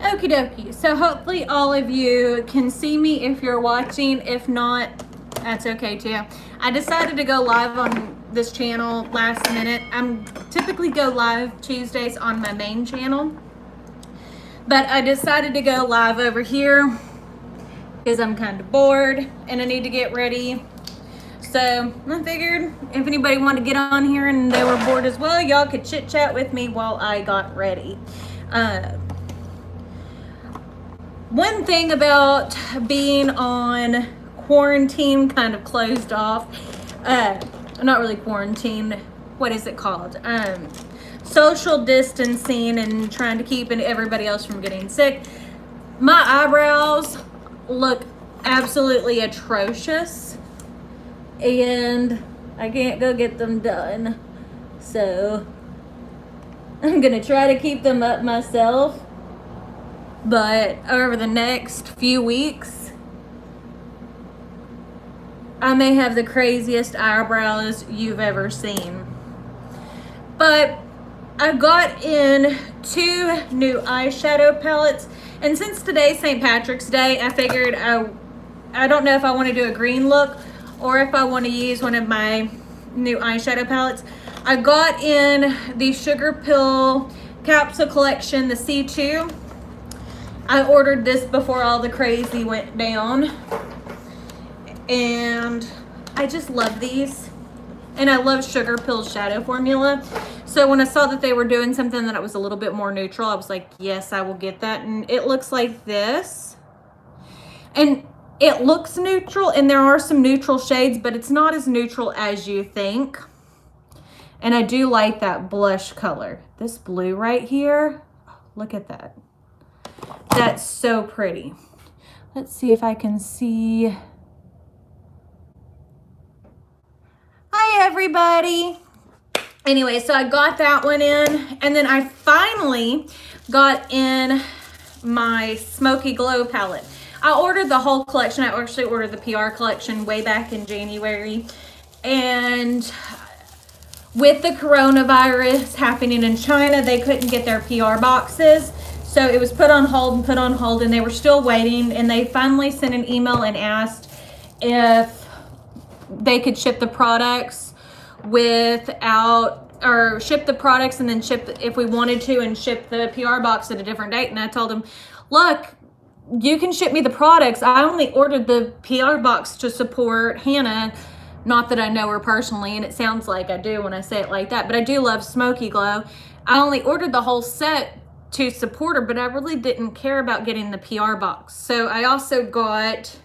Okie dokie. So hopefully all of you can see me if you're watching. If not, that's okay too. I decided to go live on this channel last minute. I'm typically go live Tuesdays on my main channel, but I decided to go live over here because I'm kind of bored and I need to get ready. So I figured if anybody wanted to get on here and they were bored as well, y'all could chit chat with me while I got ready. One thing about being on quarantine, kind of closed off, not really quarantine, what is it called? Social distancing and trying to keep everybody else from getting sick. My eyebrows look absolutely atrocious and I can't go get them done. So I'm gonna try to keep them up myself. But over the next few weeks, I may have the craziest eyebrows you've ever seen. But I got in 2 new eyeshadow palettes. And since today's St. Patrick's Day, I figured I don't know if I want to do a green look or if I want to use one of my new eyeshadow palettes. I got in the Sugar Pill Capsule Collection, the C2. I ordered this before all the crazy went down. And I just love these. And I love Sugar Pill shadow formula. So when I saw that they were doing something that was a little bit more neutral, I was like, yes, I will get that. And it looks like this. And it looks neutral, and there are some neutral shades, but it's not as neutral as you think. And I do like that blush color. This blue right here, look at that. That's so pretty. Let's see if I can see. Hi, everybody. Anyway, so I got that one in, and then I finally got in my Smoky Glow palette. I ordered the whole collection. I actually ordered the PR collection way back in January. And with the coronavirus happening in China, they couldn't get their PR boxes. So it was put on hold, and they were still waiting. And they finally sent an email and asked if they could ship the products ship the products and then ship, if we wanted to, and ship the PR box at a different date. And I told them, look, you can ship me the products. I only ordered the PR box to support Hannah. Not that I know her personally, and it sounds like I do when I say it like that, but I do love Smoky Glow. I only ordered the whole set to support her, but I really didn't care about getting the PR box. So I also got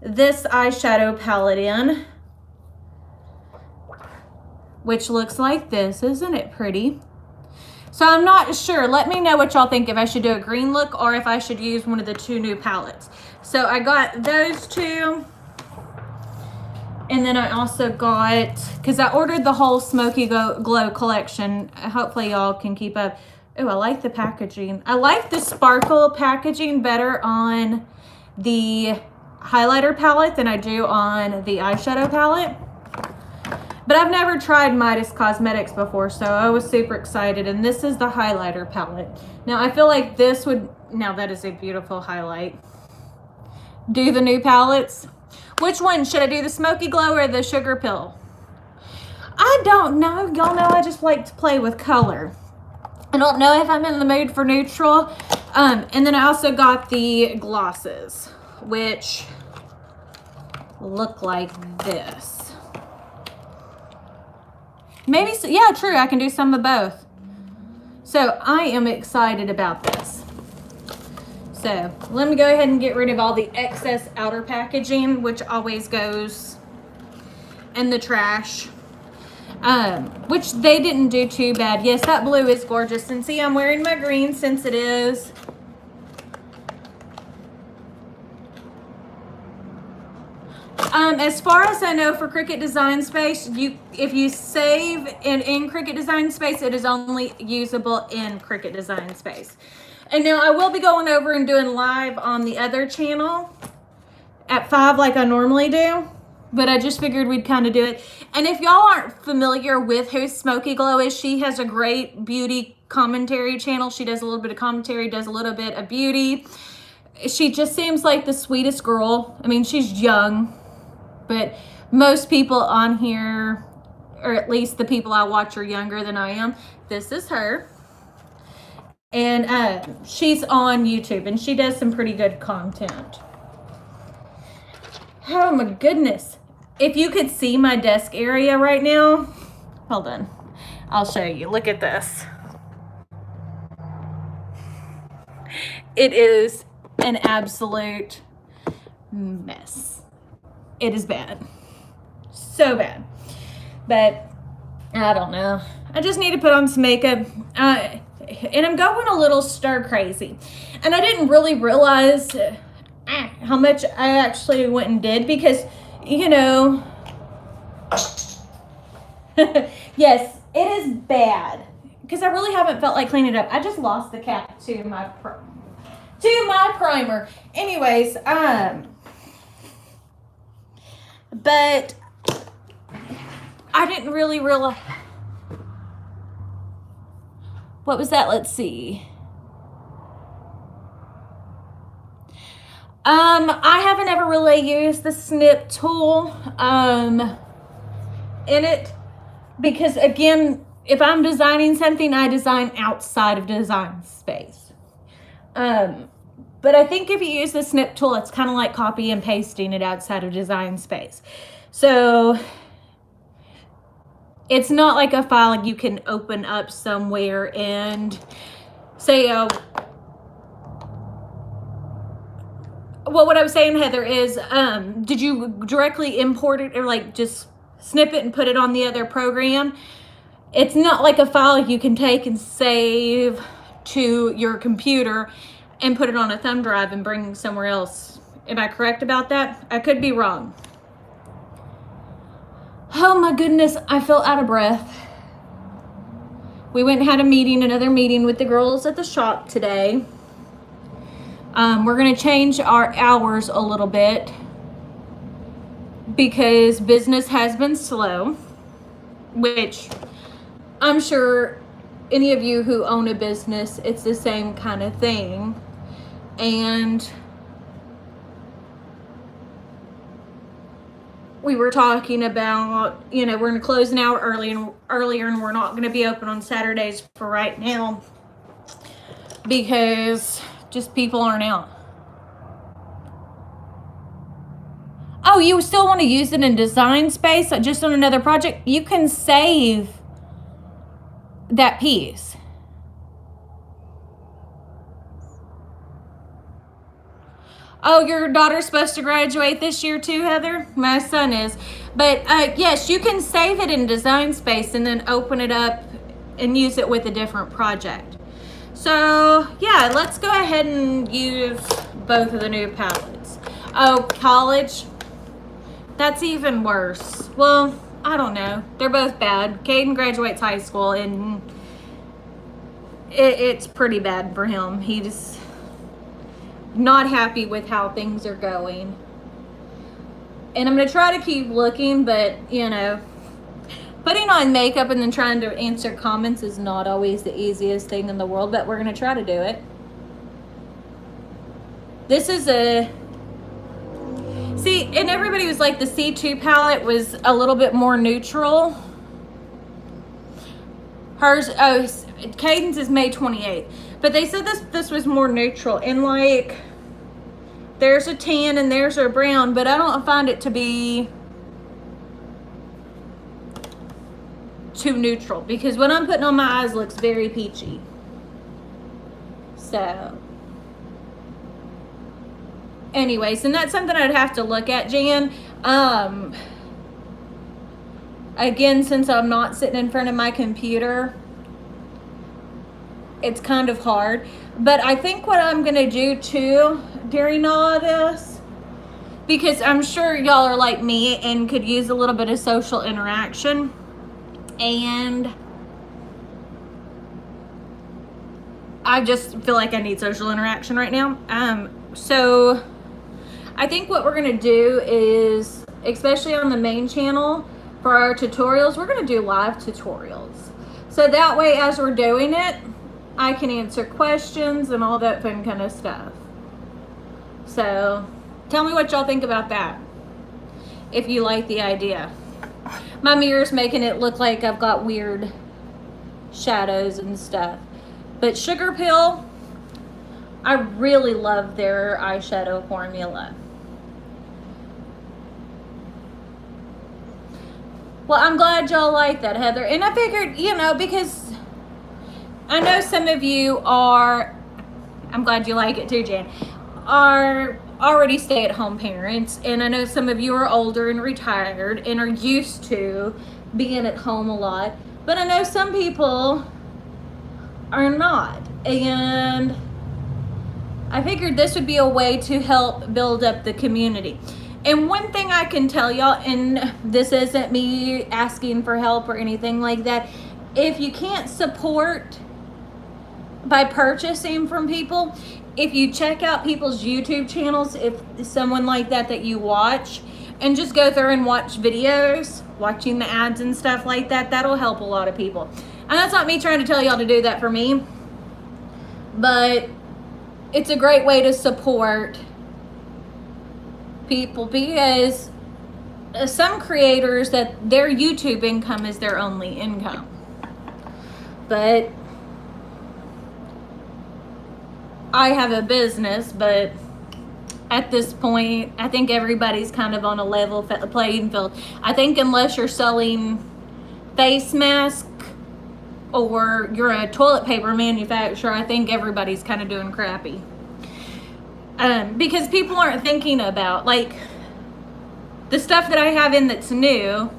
this eyeshadow palette in, which looks like this. Isn't it pretty? So I'm not sure. Let me know what y'all think, if I should do a green look or if I should use one of the 2 new palettes. So I got those 2. And then I also got, because I ordered the whole Smoky Glow collection. Hopefully y'all can keep up. Oh, I like the packaging. I like the sparkle packaging better on the highlighter palette than I do on the eyeshadow palette. But I've never tried Midas Cosmetics before, so I was super excited. And this is the highlighter palette. Now, I feel like this would, now that is a beautiful highlight. Do the new palettes. Which one? Should I do the Smoky Glow or the Sugar Pill? I don't know. Y'all know I just like to play with color. I don't know if I'm in the mood for neutral. And then I also got the glosses, which look like this. Maybe, yeah, true. I can do some of both. So I am excited about this. So let me go ahead and get rid of all the excess outer packaging, which always goes in the trash. Which they didn't do too bad. Yes, that blue is gorgeous. And see, I'm wearing my green since it is as far as I know, for Cricut Design Space, if you save in Cricut Design Space, it is only usable in Cricut Design Space. And now I will be going over and doing live on the other channel at 5 like I normally do. But I just figured we'd kind of do it. And if y'all aren't familiar with who Smoky Glow is, she has a great beauty commentary channel. She does a little bit of commentary, does a little bit of beauty. She just seems like the sweetest girl. I mean, she's young, but most people on here, or at least the people I watch, are younger than I am. This is her. And she's on YouTube, and she does some pretty good content. Oh my goodness. If you could see my desk area right now, hold on. I'll show you. Look at this. It is an absolute mess. It is bad. So bad. But I don't know. I just need to put on some makeup. And I'm going a little stir crazy. And I didn't really realize how much I actually went and did because, you know, yes, it is bad. Because I really haven't felt like cleaning it up. I just lost the cap to my primer. Anyways, but I didn't really realize. What was that? Let's see. I haven't ever really used the snip tool in it because, again, if I'm designing something, I design outside of design space. But I think if you use the snip tool, it's kind of like copy and pasting it outside of design space. So it's not like a file you can open up somewhere and say, well, what I was saying, Heather, is did you directly import it or like just snip it and put it on the other program? It's not like a file you can take and save to your computer and put it on a thumb drive and bring somewhere else. Am I correct about that? I could be wrong. Oh my goodness, I feel out of breath. We went and had another meeting with the girls at the shop today. We're gonna change our hours a little bit because business has been slow, which I'm sure any of you who own a business, it's the same kind of thing. And we were talking about, you know, we're going to close an hour earlier and we're not going to be open on Saturdays for right now because just people aren't out. Oh, you still want to use it in design space just on another project? You can save that piece. Oh, your daughter's supposed to graduate this year too, Heather? My son is. But yes, you can save it in design space and then open it up and use it with a different project. So yeah, let's go ahead and use both of the new palettes. Oh, college. That's even worse. Well, I don't know. They're both bad. Caden graduates high school and it's pretty bad for him. He's not happy with how things are going. And I'm going to try to keep looking, but, you know, putting on makeup and then trying to answer comments is not always the easiest thing in the world, but we're going to try to do it. This is a... See, and everybody was like the C2 palette was a little bit more neutral. Hers, oh, Caden's is May 28th. But they said this was more neutral. And like, there's a tan and there's a brown, but I don't find it to be too neutral. Because what I'm putting on my eyes looks very peachy. So... anyways, and that's something I'd have to look at, Jan. Again, since I'm not sitting in front of my computer, it's kind of hard. But I think what I'm going to do too during all of this, because I'm sure y'all are like me and could use a little bit of social interaction, and I just feel like I need social interaction right now. So I think what we're going to do is, especially on the main channel, for our tutorials, we're going to do live tutorials. So that way, as we're doing it, I can answer questions and all that fun kind of stuff. So tell me what y'all think about that, if you like the idea. My mirror's making it look like I've got weird shadows and stuff. But Sugar Pill, I really love their eyeshadow formula. Well, I'm glad y'all like that, Heather. And I figured, you know, because I know some of you are, I'm glad you like it too, Jan, are already stay-at-home parents. And I know some of you are older and retired and are used to being at home a lot. But I know some people are not. And I figured this would be a way to help build up the community. And one thing I can tell y'all, and this isn't me asking for help or anything like that, if you can't support by purchasing from people, if you check out people's YouTube channels, if someone like that you watch, and just go through and watch videos, watching the ads and stuff like that, that'll help a lot of people. And that's not me trying to tell y'all to do that for me, but it's a great way to support people, because some creators, that their YouTube income is their only income. But I have a business, but at this point, I think everybody's kind of on a level playing field. I think unless you're selling face masks or you're a toilet paper manufacturer, I think everybody's kind of doing crappy. Because people aren't thinking about, like, the stuff that I have in that's new.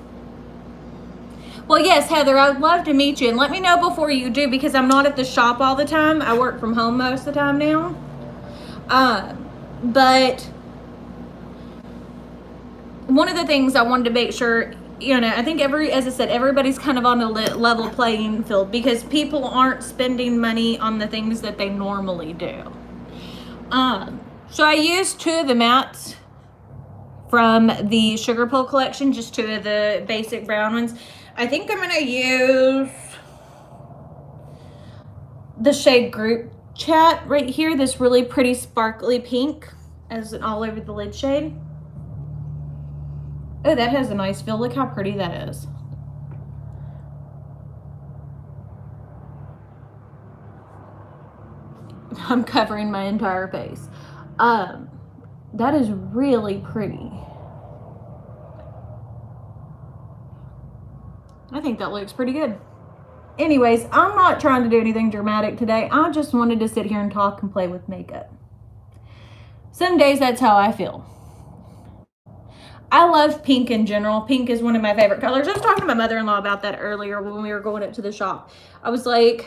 Well, yes, Heather, I would love to meet you. And let me know before you do, because I'm not at the shop all the time. I work from home most of the time now. But one of the things I wanted to make sure, you know, I think as I said, everybody's kind of on a level playing field, because people aren't spending money on the things that they normally do. So I used 2 of the mattes from the Sugar Pill collection, just 2 of the basic brown ones. I think I'm going to use the shade Group Chat right here, this really pretty sparkly pink as an all over the lid shade. Oh, that has a nice feel. Look how pretty that is. I'm covering my entire face. That is really pretty. I think that looks pretty good. Anyways, I'm not trying to do anything dramatic today. I just wanted to sit here and talk and play with makeup. Some days that's how I feel. I love pink in general. Pink is one of my favorite colors. I was talking to my mother-in-law about that earlier when we were going up to the shop. I was like,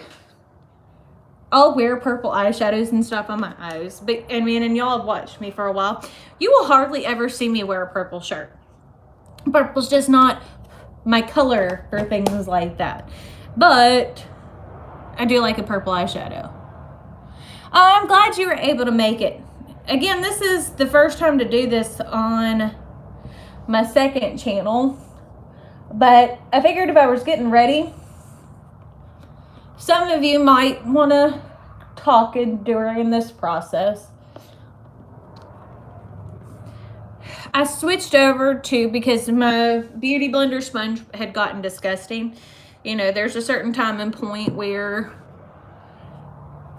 I'll wear purple eyeshadows and stuff on my eyes. But I mean, and y'all have watched me for a while. You will hardly ever see me wear a purple shirt. Purple's just not my color for things like that. But I do like a purple eyeshadow. I'm glad you were able to make it. Again, this is the first time to do this on my second channel. But I figured if I was getting ready, some of you might want to talk during this process. I switched over to, because my Beauty Blender sponge had gotten disgusting. You know, there's a certain time and point where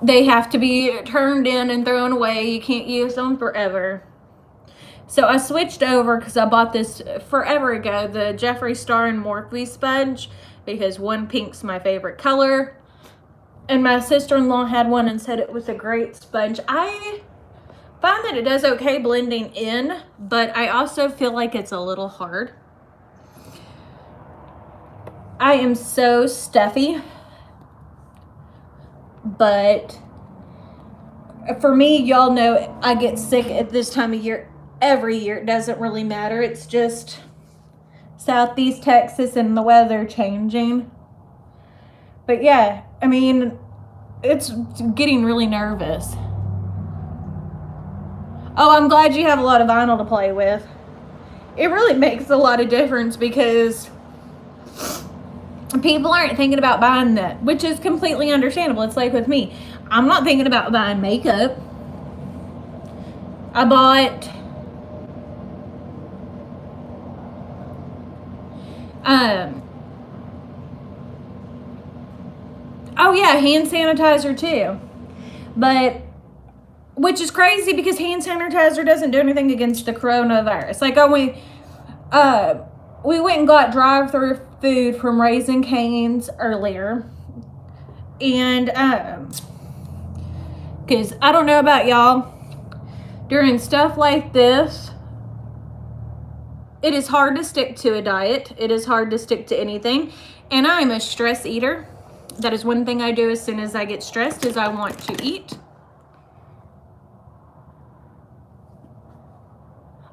they have to be turned in and thrown away. You can't use them forever. So I switched over because I bought this forever ago, the Jeffree Star and Morphe sponge, because one, pink's my favorite color. And my sister-in-law had one and said it was a great sponge. I find that it does okay blending in, but I also feel like it's a little hard. I am so stuffy, but for me, y'all know I get sick at this time of year every year. It doesn't really matter. It's just Southeast Texas and the weather changing. But yeah, I mean, it's getting really nervous. Oh, I'm glad you have a lot of vinyl to play with. It really makes a lot of difference, because people aren't thinking about buying that, which is completely understandable. It's like with me, I'm not thinking about buying makeup. I bought oh yeah, hand sanitizer too. But which is crazy because hand sanitizer doesn't do anything against the coronavirus. Like we went and got drive-through food from Raising Cane's earlier. And because I don't know about y'all, during stuff like this, it is hard to stick to a diet. It is hard to stick to anything. And I'm a stress eater. That is one thing I do as soon as I get stressed, is I want to eat.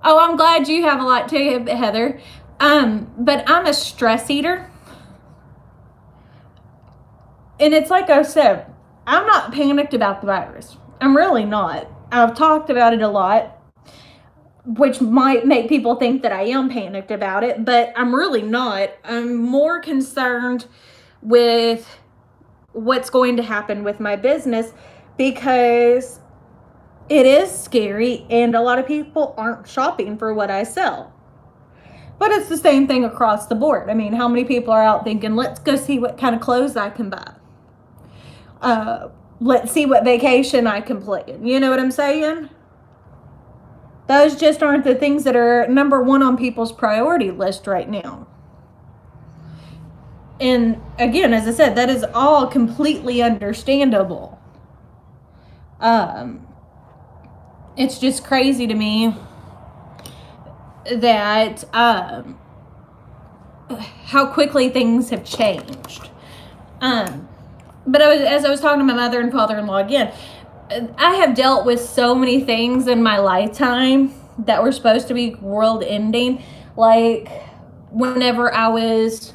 Oh, I'm glad you have a lot too, Heather. But I'm a stress eater. And it's like I said, I'm not panicked about the virus. I'm really not. I've talked about it a lot, which might make people think that I am panicked about it, but I'm really not. I'm more concerned with what's going to happen with my business, because it is scary and a lot of people aren't shopping for what I sell. But it's the same thing across the board. I mean, how many people are out thinking, let's go see what kind of clothes I can buy? Let's see what vacation I can plan. You know what I'm saying? Those just aren't the things that are number one on people's priority list right now. And again, as I said, that is all completely understandable. It's just crazy to me that how quickly things have changed. But as I was talking to my mother and father-in-law again, I have dealt with so many things in my lifetime that were supposed to be world-ending. Like whenever I was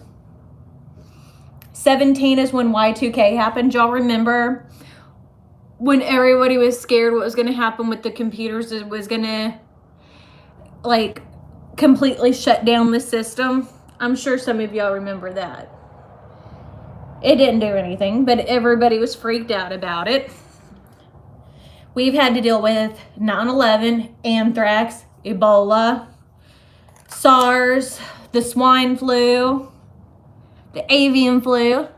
17 is when Y2K happened. Y'all remember when everybody was scared what was going to happen with the computers? It was going to like completely shut down the system. I'm sure some of y'all remember that. It didn't do anything, but everybody was freaked out about it. We've had to deal with 9/11, anthrax, Ebola, SARS, the swine flu, the avian flu.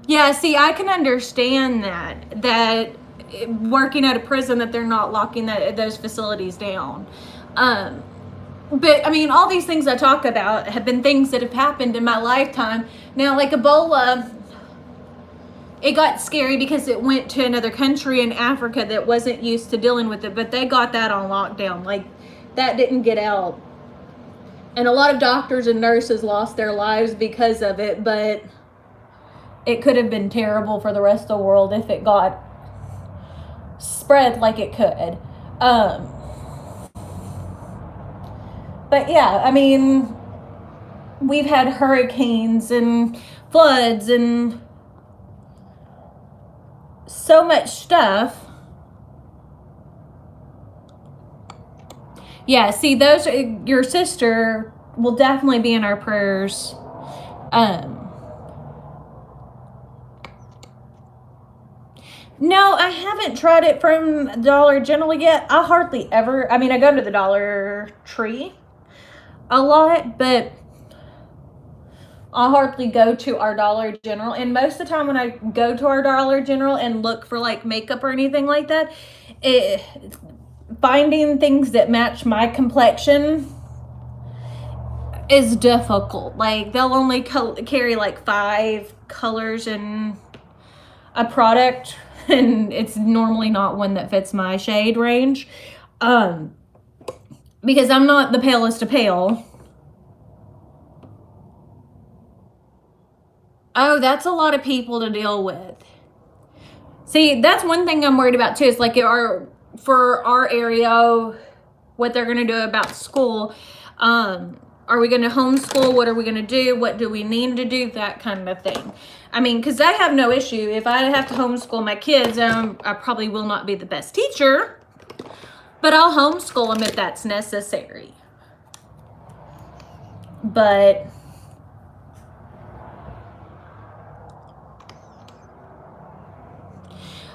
Yeah, see, I can understand that working at a prison, that they're not locking those facilities down. But I mean, all these things I talk about have been things that have happened in my lifetime. Now, like Ebola, it got scary because it went to another country in Africa that wasn't used to dealing with it, but they got that on lockdown. Like, that didn't get out. And a lot of doctors and nurses lost their lives because of it, but it could have been terrible for the rest of the world if it got spread like it could. But yeah, I mean, we've had hurricanes and floods and so much stuff. Yeah, see, those, your sister will definitely be in our prayers. No, I haven't tried it from Dollar General yet. I hardly ever, I mean, I go to the Dollar Tree a lot, but I hardly go to our Dollar General. And most of the time when I go to our Dollar General and look for like makeup or anything like that, finding things that match my complexion is difficult. Like, they'll only carry like 5 colors in a product, and it's normally not one that fits my shade range. Because I'm not the palest of pale. Oh, that's a lot of people to deal with. See, that's one thing I'm worried about too, is like for our area, what they're going to do about school. Are we going to homeschool? What are we going to do? What do we need to do? That kind of thing. I mean, because I have no issue. If I have to homeschool my kids, I probably will not be the best teacher, but I'll homeschool them if that's necessary. but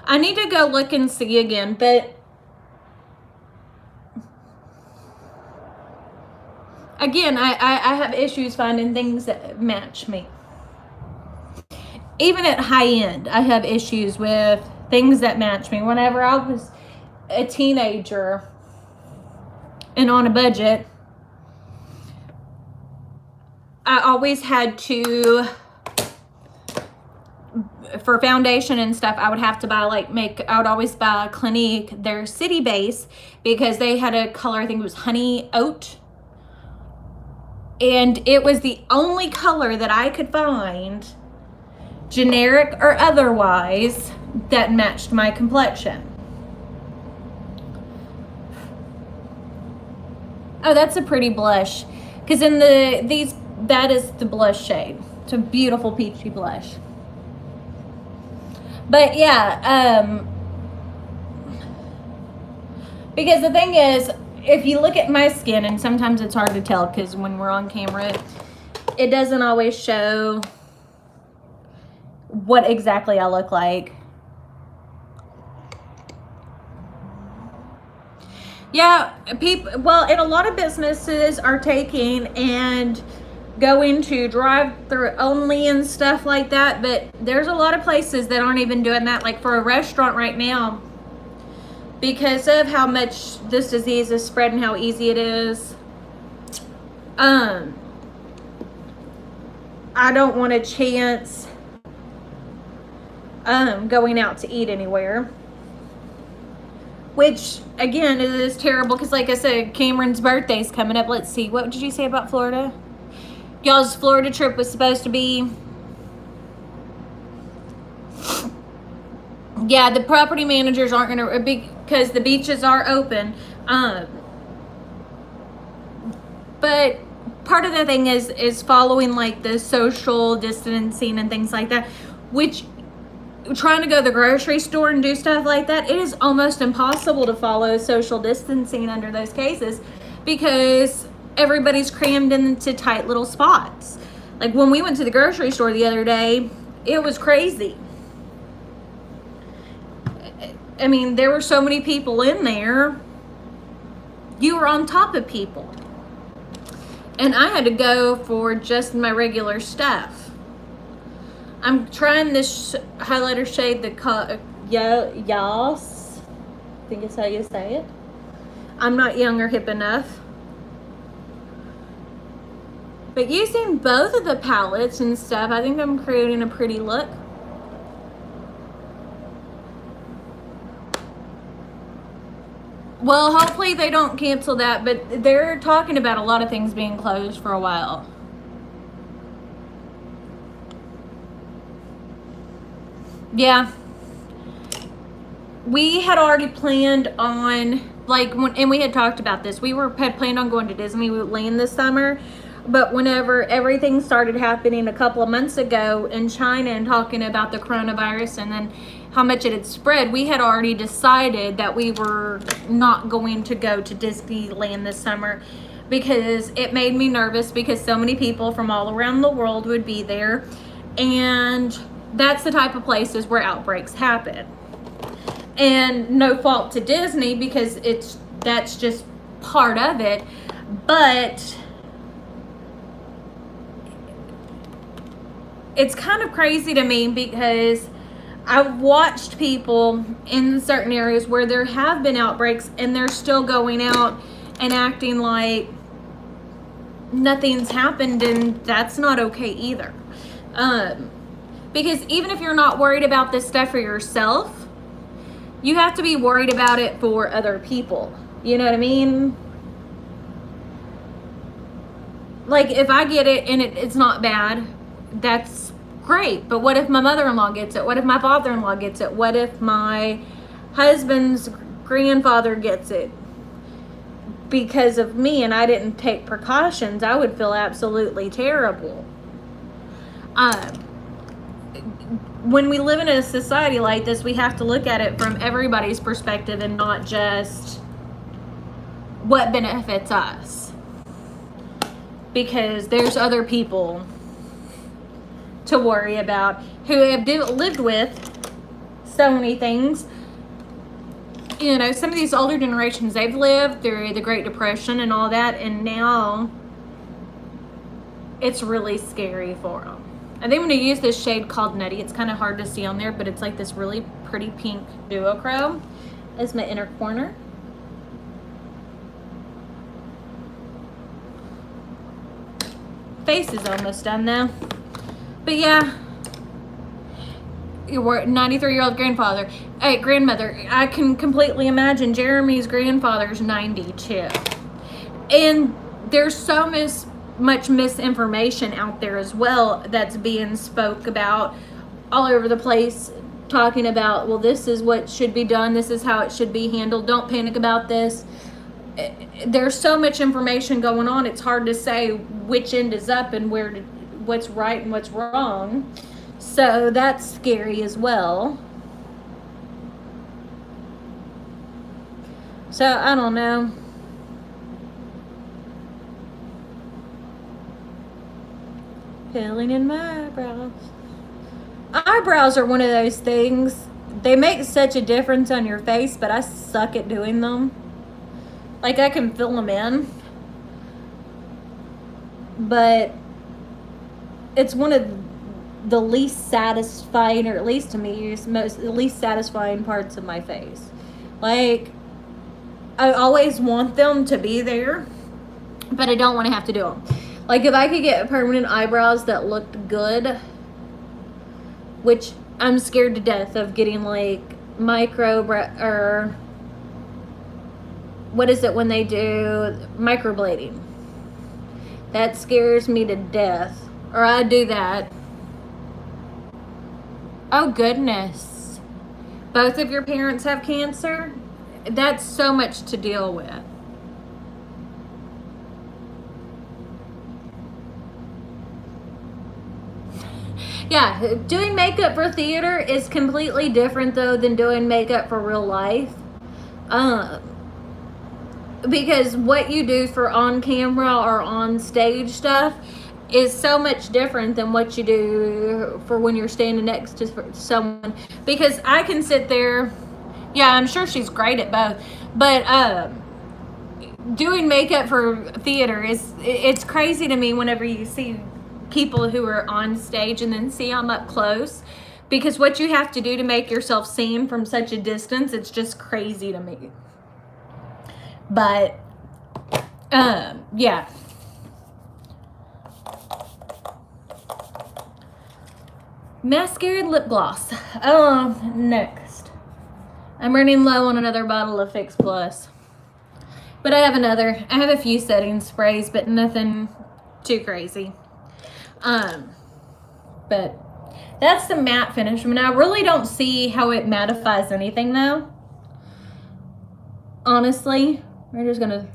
I need to go look and see again, but again, I have issues finding things that match me. Even at high end, I have issues with things that match me. Whenever I was a teenager and on a budget, I always had to, for foundation and stuff, I would have to buy I would always buy Clinique, their City Base, because they had a color, I think it was honey oat. And it was the only color that I could find, generic or otherwise, that matched my complexion. Oh, that's a pretty blush. Because in that is the blush shade. It's a beautiful peachy blush. But yeah, because the thing is, if you look at my skin, and sometimes it's hard to tell because when we're on camera, it doesn't always show what exactly I look like. Yeah, and a lot of businesses are taking and going to drive-through only and stuff like that, but there's a lot of places that aren't even doing that. Like for a restaurant right now, because of how much this disease is spread and how easy it is, I don't want a chance going out to eat anywhere. Which, again, it is terrible because, like I said, Cameron's birthday's coming up. Let's see. What did you say about Florida? Y'all's Florida trip was supposed to be... Yeah, the property managers aren't going to... Because the beaches are open. But part of the thing is following, like, the social distancing and things like that. Which... Trying to go to the grocery store and do stuff like that, it is almost impossible to follow social distancing under those cases because everybody's crammed into tight little spots. Like when we went to the grocery store the other day, it was crazy. I mean, there were so many people in there. You were on top of people. And I had to go for just my regular stuff. I'm trying this highlighter shade that Yas. I think it's how you say it. I'm not young or hip enough. But using both of the palettes and stuff, I think I'm creating a pretty look. Well, hopefully they don't cancel that, but they're talking about a lot of things being closed for a while. Yeah, we had already planned on, and we had talked about this. We had planned on going to Disneyland this summer, but whenever everything started happening a couple of months ago in China and talking about the coronavirus and then how much it had spread, we had already decided that we were not going to go to Disneyland this summer because it made me nervous because so many people from all around the world would be there, and that's the type of places where outbreaks happen. And no fault to Disney because that's just part of it. But it's kind of crazy to me because I've watched people in certain areas where there have been outbreaks and they're still going out and acting like nothing's happened, and that's not okay either. Because even if you're not worried about this stuff for yourself, you have to be worried about it for other people. You know what I mean? Like, if I get it and it's not bad, that's great. But what if my mother-in-law gets it? What if my father-in-law gets it? What if my husband's grandfather gets it? Because of me and I didn't take precautions, I would feel absolutely terrible. When we live in a society like this, we have to look at it from everybody's perspective and not just what benefits us. because there's other people to worry about who have lived with so many things. You know, some of these older generations, they've lived through the Great Depression and all that, and now it's really scary for them. I think I'm going to use this shade called Nutty. It's kind of hard to see on there, but it's like this really pretty pink duochrome as my inner corner. Face is almost done though. But yeah, your 93-year-old grandfather. Hey, grandmother, I can completely imagine Jeremy's grandfather's 92. And there's so much misinformation out there as well that's being spoke about all over the place, talking about, well, this is what should be done, this is how it should be handled, don't panic about this. There's so much information going on, it's hard to say which end is up and what's right and what's wrong. So that's scary as well. So I don't know. Filling in my eyebrows. Eyebrows are one of those things, they make such a difference on your face, but I suck at doing them. Like, I can fill them in, but it's one of the least satisfying, or at least to me, the least satisfying parts of my face. Like, I always want them to be there, but I don't want to have to do them. Like, if I could get permanent eyebrows that looked good, which I'm scared to death of getting, like, or what is it when they do microblading? That scares me to death. Or I do that. Oh goodness. Both of your parents have cancer? That's so much to deal with. Yeah, doing makeup for theater is completely different though than doing makeup for real life. Because what you do for on camera or on stage stuff is so much different than what you do for when you're standing next to someone. Because I can sit there, yeah, I'm sure she's great at both, but doing makeup for theater it's crazy to me whenever you see people who are on stage and then see them up close, because what you have to do to make yourself seen from such a distance, it's just crazy to me. But yeah, mascara and lip gloss. Next, I'm running low on another bottle of Fix Plus, but I have a few setting sprays, but nothing too crazy. But that's the matte finish. I mean, I really don't see how it mattifies anything though. Honestly, we're just gonna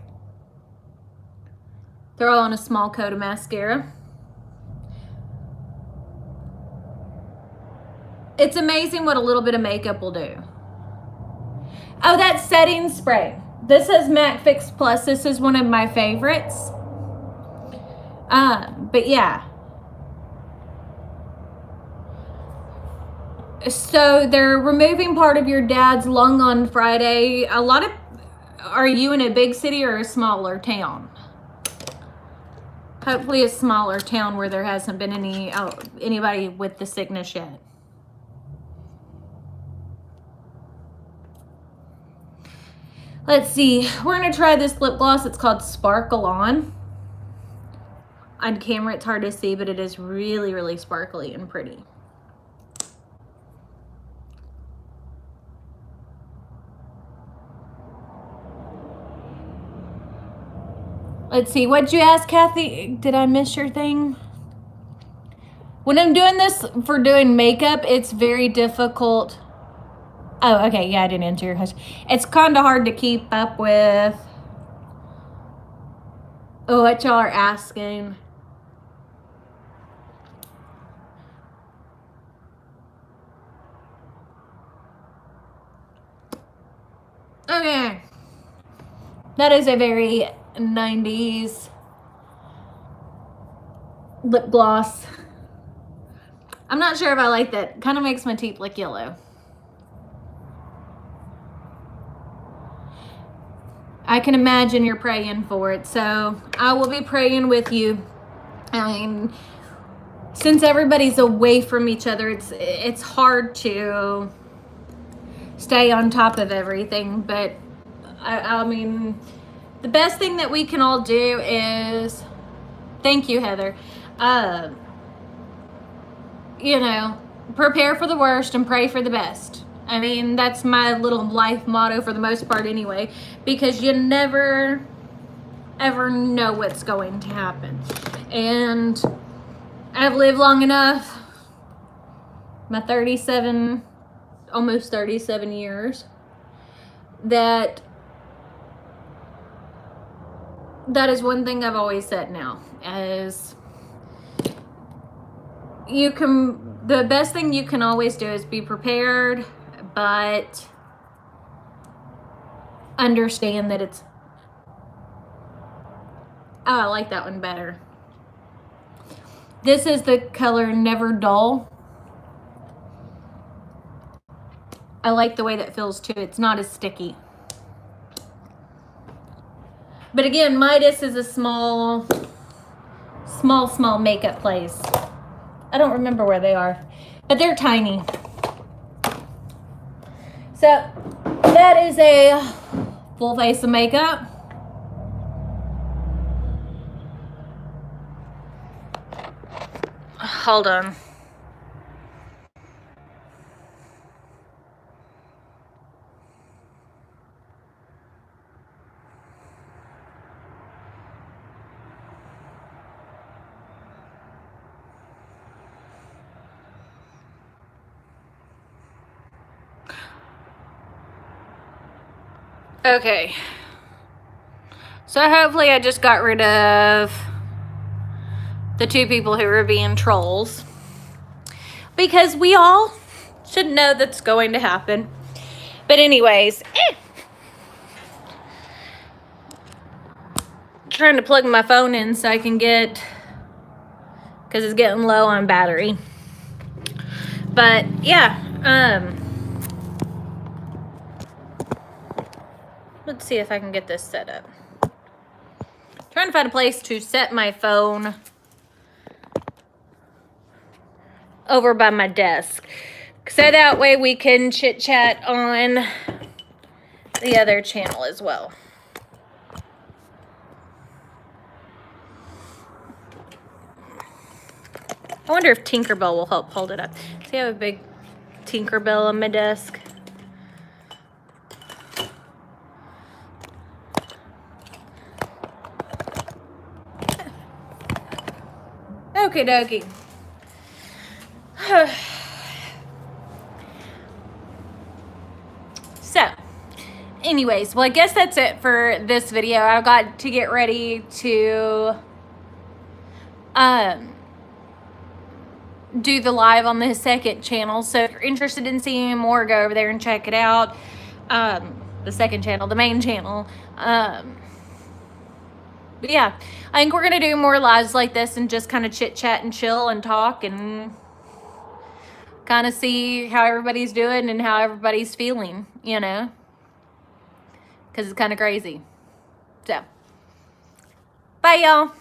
throw on a small coat of mascara. It's amazing what a little bit of makeup will do. Oh, that setting spray. This is MAC Fix Plus. This is one of my favorites. But yeah. So they're removing part of your dad's lung on Friday. Are you in a big city or a smaller town? Hopefully a smaller town where there hasn't been anybody with the sickness yet. Let's see. We're going to try this lip gloss. It's called Sparkle On. On camera, it's hard to see, but it is really, really sparkly and pretty. Let's see. What'd you ask, Kathy? Did I miss your thing? When I'm doing this for doing makeup, it's very difficult. Oh, okay. Yeah, I didn't answer your question. It's kind of hard to keep up with what y'all are asking. Okay. That is a very 90s lip gloss. I'm not sure if I like that. Kind of makes my teeth look yellow. I can imagine you're praying for it, so I will be praying with you. I mean, since everybody's away from each other, it's hard to stay on top of everything, but I mean, the best thing that we can all do is, thank you, Heather, you know, prepare for the worst and pray for the best. I mean, that's my little life motto for the most part anyway, because you never ever know what's going to happen. And I've lived long enough, my 37, almost 37 years, that is one thing I've always said now, as the best thing you can always do is be prepared, but understand that it's, oh, I like that one better. This is the color Never Dull. I like the way that feels too. It's not as sticky. But again, Midas is a small makeup place. I don't remember where they are, but they're tiny. So that is a full face of makeup. Hold on. Okay. So hopefully I just got rid of the two people who were being trolls, because we all should know that's going to happen. But anyways, trying to plug my phone in so I can get, because it's getting low on battery. But yeah, let's see if I can get this set up. Trying to find a place to set my phone over by my desk, so that way we can chit chat on the other channel as well. I wonder if Tinkerbell will help hold it up. See, I have a big Tinkerbell on my desk. Okie dokie. So, anyways, well, I guess that's it for this video. I got to get ready to do the live on the second channel. So if you're interested in seeing more, go over there and check it out. The second channel, the main channel. But yeah, I think we're gonna do more lives like this and just kind of chit chat and chill and talk and kind of see how everybody's doing and how everybody's feeling, you know, because it's kind of crazy. So bye, y'all.